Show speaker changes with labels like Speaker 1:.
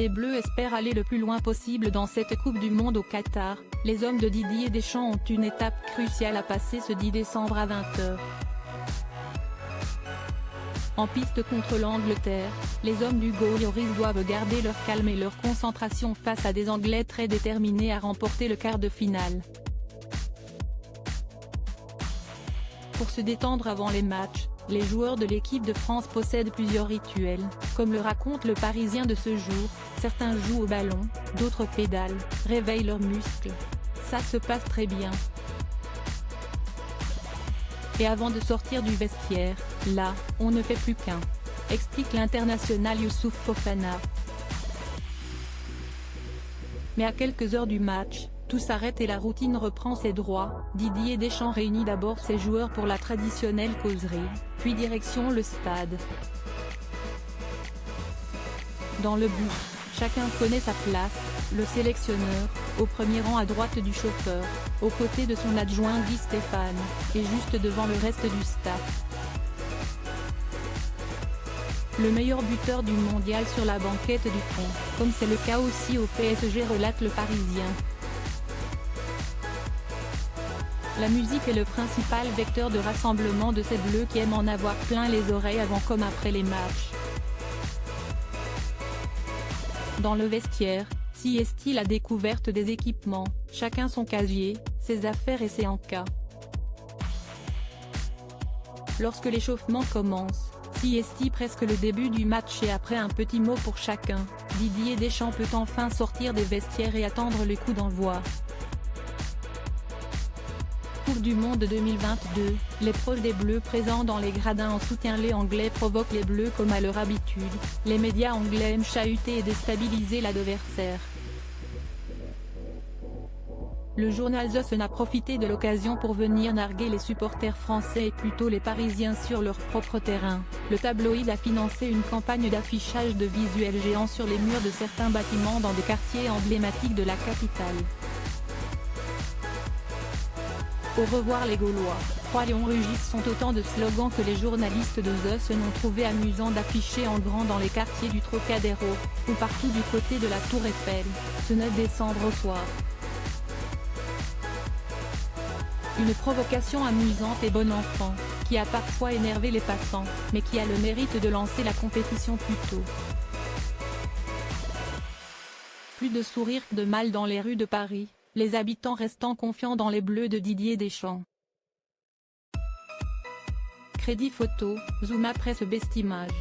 Speaker 1: Les Bleus espèrent aller le plus loin possible dans cette Coupe du Monde au Qatar. Les hommes de Didier Deschamps ont une étape cruciale à passer ce 10 décembre à 20h. En piste contre l'Angleterre, les hommes d'Hugo Lloris doivent garder leur calme et leur concentration face à des Anglais très déterminés à remporter le quart de finale. Pour se détendre avant les matchs, les joueurs de l'équipe de France possèdent plusieurs rituels, comme le raconte le Parisien de ce jour. Certains jouent au ballon, d'autres pédalent, réveillent leurs muscles. Ça se passe très bien. Et avant de sortir du vestiaire, là, on ne fait plus qu'un, explique l'international Youssouf Fofana. Mais à quelques heures du match, tout s'arrête et la routine reprend ses droits. Didier Deschamps réunit d'abord ses joueurs pour la traditionnelle causerie, puis direction le stade. Dans le bus, chacun connaît sa place, le sélectionneur, au premier rang à droite du chauffeur, aux côtés de son adjoint Guy Stéphane, et juste devant le reste du staff. Le meilleur buteur du mondial sur la banquette du fond, comme c'est le cas aussi au PSG, relate le Parisien. La musique est le principal vecteur de rassemblement de ces Bleus qui aiment en avoir plein les oreilles avant comme après les matchs. Dans le vestiaire, sieste-t-il la découverte des équipements, chacun son casier, ses affaires et ses encas. Lorsque l'échauffement commence, sieste presque le début du match et après un petit mot pour chacun, Didier Deschamps peut enfin sortir des vestiaires et attendre le coup d'envoi. Coupe du Monde 2022, les proches des Bleus présents dans les gradins en soutien les Anglais provoquent les Bleus comme à leur habitude. Les médias anglais aiment chahuter et déstabiliser l'adversaire. Le journal The Sun a profité de l'occasion pour venir narguer les supporters français et plutôt les Parisiens sur leur propre terrain. Le tabloïd a financé une campagne d'affichage de visuels géants sur les murs de certains bâtiments dans des quartiers emblématiques de la capitale. Au revoir les Gaulois, 3 lions rugissent sont autant de slogans que les journalistes de The Sun ont trouvé amusant d'afficher en grand dans les quartiers du Trocadéro, ou partout du côté de la Tour Eiffel, ce 9 décembre au soir. Une provocation amusante et bon enfant, qui a parfois énervé les passants, mais qui a le mérite de lancer la compétition plus tôt. Plus de sourires que de mal dans les rues de Paris, les habitants restant confiants dans les Bleus de Didier Deschamps. Crédit photo, Zoom après ce best image.